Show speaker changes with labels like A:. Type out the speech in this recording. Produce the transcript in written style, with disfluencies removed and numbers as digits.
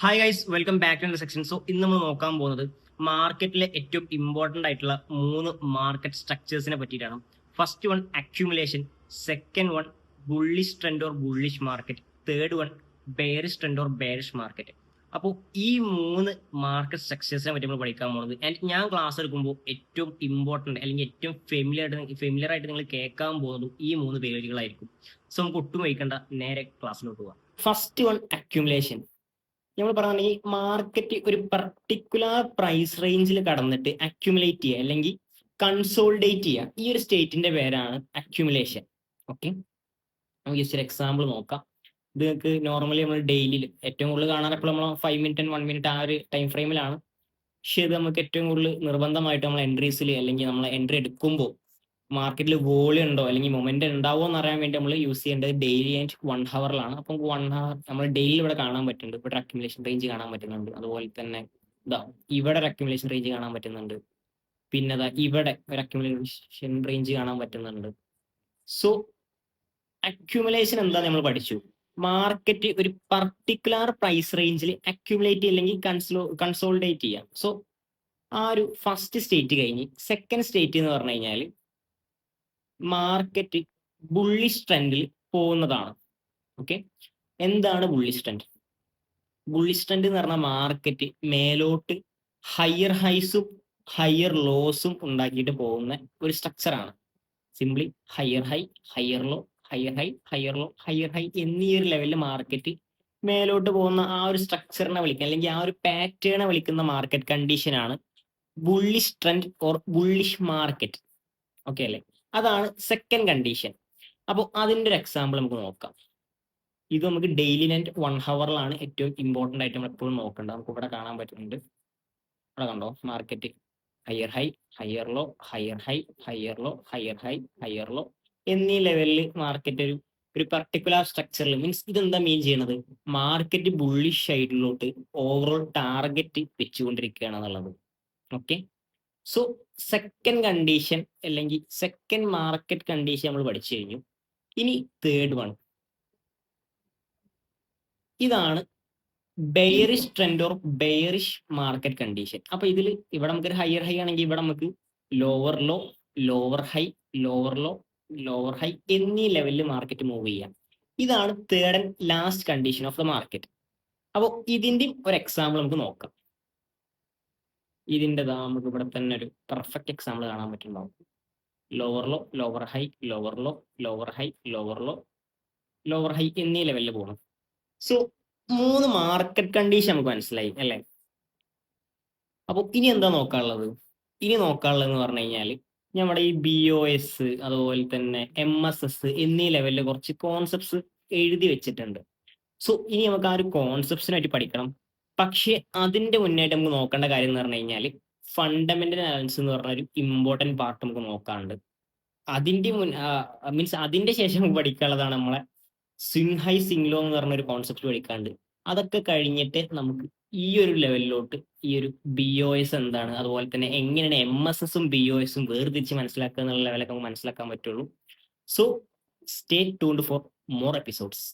A: Hi guys, welcome back to section. So ഇന്ന് നമ്മൾ നോക്കാൻ പോകുന്നത് മാർക്കറ്റിലെ ഏറ്റവും ഇമ്പോർട്ടൻ്റ് ആയിട്ടുള്ള 3 മാർക്കറ്റ് സ്ട്രക്ചേഴ്സിനെ പറ്റിയിട്ടാണ്. First one accumulation, second one bullish trend or bullish market, third one bearish trend or bearish market. അപ്പോൾ ഈ 3 മാർക്കറ്റ് സ്ട്രക്ചേഴ്സിനെ പറ്റി നമ്മൾ പഠിക്കാൻ പോകുന്നത്. ആൻഡ് ഞാൻ ക്ലാസ് എടുക്കുമ്പോൾ ഏറ്റവും ഇമ്പോർട്ടൻ്റ് അല്ലെങ്കിൽ ഏറ്റവും ഫെമിലിയർ ആയിട്ട് നിങ്ങൾ കേൾക്കാൻ പോകുന്നതും ഈ 3 പേരുകളായിരിക്കും. സോ നമുക്ക് ഒട്ടും വൈകണ്ട, നേരെ ക്ലാസ്സിലോട്ട് പോകാം. First one accumulation. നമ്മൾ പറയുന്നത് ഈ മാർക്കറ്റ് ഒരു പർട്ടിക്കുലർ പ്രൈസ് റേഞ്ചിൽ കടന്നിട്ട് അക്യുമുലേറ്റ് ചെയ്യുക അല്ലെങ്കിൽ കൺസോൾഡേറ്റ് ചെയ്യുക, ഈ ഒരു സ്റ്റേറ്റിന്റെ പേരാണ് അക്യുമുലേഷൻ. ഓക്കെ, നമുക്ക് ജസ്റ്റ് ഒരു എക്സാമ്പിൾ നോക്കാം. ഇത് നിങ്ങൾക്ക് നോർമലി നമ്മൾ ഡെയിലി ഏറ്റവും കൂടുതൽ കാണാൻ എപ്പോഴും നമ്മൾ 5 മിനിറ്റ് ആൻഡ് 1 മിനിറ്റ് ആ ഒരു ടൈം ഫ്രെയിമിലാണ്. പക്ഷേ ഇത് നമുക്ക് ഏറ്റവും കൂടുതൽ നിർബന്ധമായിട്ട് നമ്മൾ എൻട്രീസിൽ അല്ലെങ്കിൽ നമ്മൾ എൻട്രി എടുക്കുമ്പോൾ മാർക്കറ്റിൽ വോളിയം ഉണ്ടോ അല്ലെങ്കിൽ മൊമെന്റ് ഉണ്ടാവോ എന്ന് അറിയാൻ വേണ്ടി നമ്മൾ യൂസ് ചെയ്യേണ്ടത് ഡെയിലി ആൻഡ് 1 ഹവറിലാണ്. അപ്പം 1 ഹവർ നമ്മൾ ഡെയിലി ഇവിടെ കാണാൻ പറ്റുന്നുണ്ട്. ഇവിടെ ഒരു അക്യുമുലേഷൻ റേഞ്ച് കാണാൻ പറ്റുന്നുണ്ട്. അതുപോലെ തന്നെ ഇവിടെ ഒരു അക്യുമുലേഷൻ റേഞ്ച് കാണാൻ പറ്റുന്നുണ്ട്. പിന്നെ ഇവിടെ ഒരു അക്യുമുലേഷൻ റേഞ്ച് കാണാൻ പറ്റുന്നുണ്ട്. സോ അക്യുമുലേഷൻ എന്താ നമ്മൾ പഠിച്ചു. മാർക്കറ്റ് ഒരു പർട്ടിക്കുലർ പ്രൈസ് റേഞ്ചിൽ അക്യുമുലേറ്റ് അല്ലെങ്കിൽ കൺസോൾഡേറ്റ് ചെയ്യാം. സോ ആ ഒരു ഫസ്റ്റ് സ്റ്റേറ്റ് കഴിഞ്ഞ് സെക്കൻഡ് സ്റ്റേറ്റ് എന്ന് പറഞ്ഞു കഴിഞ്ഞാൽ മാർക്കറ്റ് ബുള്ളിഷ് ട്രെൻഡിൽ പോകുന്നതാണ്. ഓക്കെ, എന്താണ് ബുള്ളിഷ് ട്രെൻഡ്? ബുള്ളിഷ് ട്രെൻഡ് എന്ന് പറഞ്ഞാൽ മാർക്കറ്റ് മേലോട്ട് ഹയർ ഹൈസും ഹയർ ലോസും ഉണ്ടാക്കിയിട്ട് പോകുന്ന ഒരു സ്ട്രക്ചറാണ്. Simply higher high, higher low, higher high, higher low, higher high എന്നീ ഒരു ലെവലിൽ മാർക്കറ്റ് മേലോട്ട് പോകുന്ന ആ ഒരു സ്ട്രക്ചറിനെ വിളിക്കുക അല്ലെങ്കിൽ ആ ഒരു പാറ്റേണെ വിളിക്കുന്ന മാർക്കറ്റ് കണ്ടീഷനാണ് bullish trend or bullish market. Okay അല്ലേ? അതാണ് സെക്കൻഡ് കണ്ടീഷൻ. അപ്പോൾ അതിൻ്റെ ഒരു എക്സാമ്പിൾ നമുക്ക് നോക്കാം. ഇത് നമുക്ക് ഡെയിലി ആൻഡ് 1 ഹവറിലാണ് ഏറ്റവും ഇമ്പോർട്ടൻ്റ് ആയിട്ട് നമ്മൾ എപ്പോഴും നോക്കേണ്ടത്. നമുക്ക് ഇവിടെ കാണാൻ പറ്റുന്നുണ്ട്. ഇവിടെ കണ്ടോ, market higher high, higher low, higher high, higher low, higher high, higher low എന്നീ ലെവലിൽ മാർക്കറ്റ് ഒരു പർട്ടിക്കുലർ സ്ട്രക്ചറിൽ മീൻസ് ഇതെന്താ മീൻ ചെയ്യണത്, മാർക്കറ്റ് ബുള്ളിഷ് സൈഡിലോട്ട് ഓവറോൾ ടാർഗറ്റ് വെച്ചുകൊണ്ടിരിക്കുകയാണ് എന്നുള്ളത്. ഓക്കെ, സോ സെക്കൻഡ് കണ്ടീഷൻ അല്ലെങ്കിൽ സെക്കൻഡ് മാർക്കറ്റ് കണ്ടീഷൻ നമ്മൾ പഠിച്ചു കഴിഞ്ഞു. ഇനി തേർഡ് വൺ, ഇതാണ് bearish trend or bearish market condition. അപ്പൊ ഇവിടെ നമുക്കൊരു ഹയർ ഹൈ ആണെങ്കിൽ ഇവിടെ നമുക്ക് lower low, lower high, lower low, lower high എന്നീ ലെവലിൽ മാർക്കറ്റ് മൂവ് ചെയ്യാം. ഇതാണ് third and last condition of the market. അപ്പോൾ ഇതിന്റെ ഒരു എക്സാമ്പിൾ നമുക്ക് നോക്കാം. ഇതിൻ്റെ നമുക്ക് ഇവിടെ തന്നെ ഒരു പെർഫെക്റ്റ് എക്സാമ്പിൾ കാണാൻ പറ്റുന്നുണ്ടാവും. Lower low, lower high, lower low, lower high, lower low, lower high എന്നീ ലെവലിൽ പോകണം. സോ 3 മാർക്കറ്റ് കണ്ടീഷൻ നമുക്ക് മനസ്സിലായി അല്ലേ? അപ്പോൾ ഇനി എന്താ നോക്കാനുള്ളത്? ഇനി നോക്കാനുള്ളതെന്ന് പറഞ്ഞു കഴിഞ്ഞാൽ നമ്മുടെ ഈ BOS അതുപോലെ തന്നെ MSS എന്നീ ലെവലിൽ കുറച്ച് കോൺസെപ്റ്റ്സ് എഴുതി വെച്ചിട്ടുണ്ട്. സോ ഇനി നമുക്ക് ആ ഒരു കോൺസെപ്റ്റ്സിനായിട്ട് പഠിക്കണം. പക്ഷെ അതിന്റെ മുന്നായിട്ട് നമുക്ക് നോക്കേണ്ട കാര്യം എന്ന് പറഞ്ഞു കഴിഞ്ഞാൽ ഫണ്ടമെന്റൽ അനാലിസിസ് എന്ന് പറഞ്ഞ ഒരു ഇമ്പോർട്ടൻറ്റ് പാർട്ട് നമുക്ക് നോക്കാറുണ്ട്. അതിന്റെ മീൻസ് അതിന്റെ ശേഷം നമുക്ക് പഠിക്കാനുള്ളതാണ് നമ്മളെ സ്വിംഗ് ഹൈ സ്വിംഗ് ലോ എന്ന് പറഞ്ഞ ഒരു കോൺസെപ്റ്റ് പഠിക്കാണ്ട്. അതൊക്കെ കഴിഞ്ഞിട്ട് നമുക്ക് ഈ ഒരു ലെവലിലോട്ട് ഈ ഒരു BOS എന്താണ്, അതുപോലെ തന്നെ എങ്ങനെയാണ് MSSഉം BOSഉം വേർതിരിച്ച് മനസ്സിലാക്കുക എന്നുള്ള ലെവലൊക്കെ നമുക്ക് മനസ്സിലാക്കാൻ പറ്റുള്ളൂ. So stay tuned for more episodes.